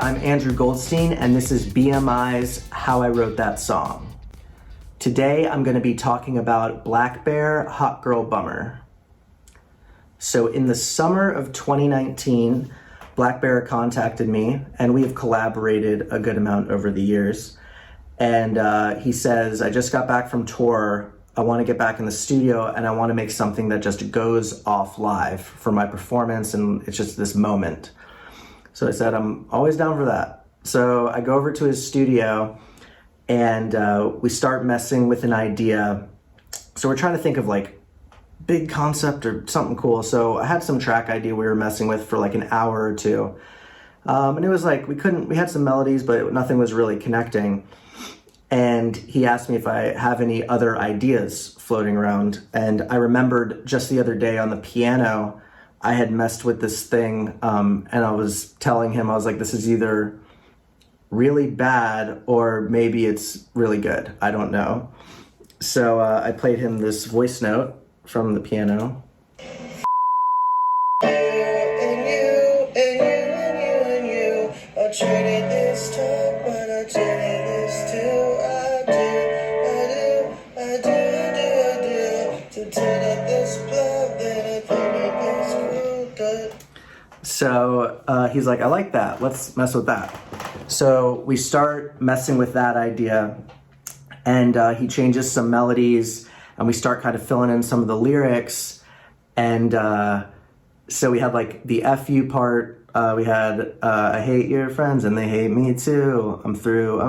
I'm Andrew Goldstein, and this is BMI's How I Wrote That Song. Today, I'm going to be talking about Black Bear, Hot Girl Bummer. So in the summer of 2019, Black Bear contacted me, and we have collaborated a good amount over the years. And he says, I just got back from tour. I want to get back in the studio, and I want to make something that just goes off live for my performance, and it's just this moment. So I said, I'm always down for that. So I go over to his studio, and we start messing with an idea. So we're trying to think of like big concept or something cool. So I had some track idea we were messing with for like an hour or two. And it was like, we had some melodies, but nothing was really connecting. And he asked me if I have any other ideas floating around. And I remembered just the other day on the piano, I had messed with this thing, and I was telling him, I was like, this is either really bad or maybe it's really good. I don't know. So I played him this voice note from the piano. Traded this talk, but I traded this too. I do. To turn up this blood, then I think it gets screwed. So he's like, I like that. Let's mess with that. So we start messing with that idea, and he changes some melodies, and we start kind of filling in some of the lyrics. And so we had like the FU part. We had, I hate your friends and they hate me too. I'm through.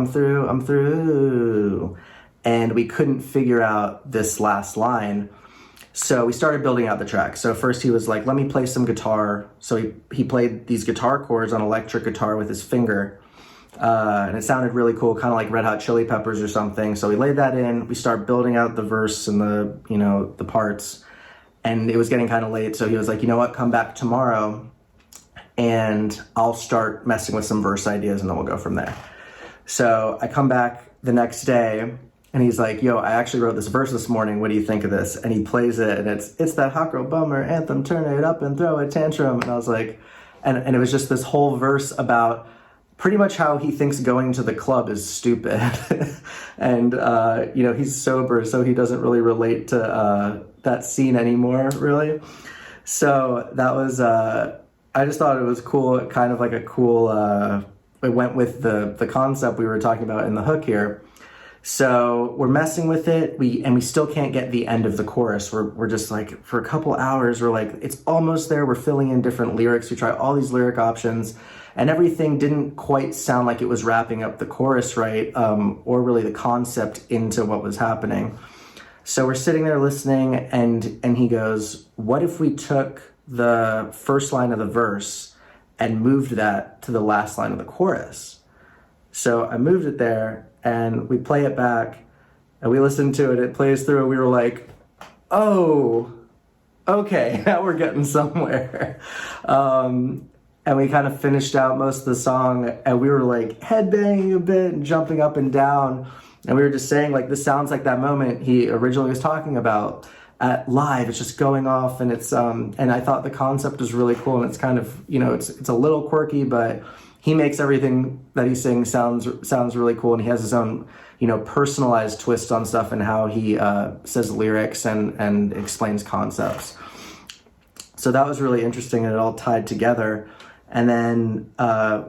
And we couldn't figure out this last line. So we started building out the track. So first he was like, let me play some guitar. So he played these guitar chords on electric guitar with his finger. And it sounded really cool, kind of like Red Hot Chili Peppers or something. So we laid that in. We started building out the verse and the parts. And it was getting kind of late. So he was like, you know what, come back tomorrow and I'll start messing with some verse ideas and then we'll go from there. So I come back the next day and he's like, yo, I actually wrote this verse this morning. What do you think of this? And he plays it and it's that Hot Girl Bummer anthem, turn it up and throw a tantrum. And I was like, and it was just this whole verse about pretty much how he thinks going to the club is stupid. And, he's sober, so he doesn't really relate to that scene anymore, really. So that was, I just thought it was cool, kind of like a cool, it went with the concept we were talking about in the hook here. So we're messing with it, we still can't get the end of the chorus. We're just like, for a couple hours, we're like, it's almost there, we're filling in different lyrics, we try all these lyric options, and everything didn't quite sound like it was wrapping up the chorus right, or really the concept into what was happening. So we're sitting there listening, and he goes, what if we took the first line of the verse and moved that to the last line of the chorus? So I moved it there and we play it back and we listen to it, it plays through, and we were like, oh, okay, now we're getting somewhere. And we kind of finished out most of the song and we were like headbanging a bit and jumping up and down, and we were just saying like, this sounds like that moment he originally was talking about at live. It's just going off, and it's and I thought the concept was really cool, and it's kind of, it's a little quirky, but he makes everything that he sings sounds really cool, and he has his own personalized twist on stuff and how he says lyrics and explains concepts. So that was really interesting, and it all tied together. And then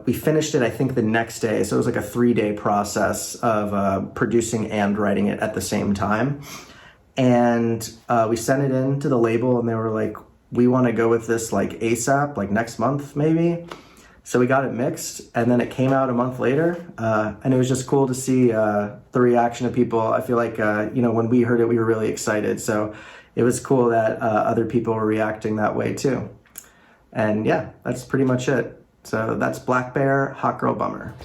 we finished it, I think, the next day. So it was like a 3-day process of producing and writing it at the same time. And we sent it in to the label, and they were like, we want to go with this like ASAP, like next month maybe. So we got it mixed, and then it came out a month later. And it was just cool to see the reaction of people. I feel like, when we heard it, we were really excited. So it was cool that other people were reacting that way too. And yeah, that's pretty much it. So that's Black Bear, Hot Girl Bummer.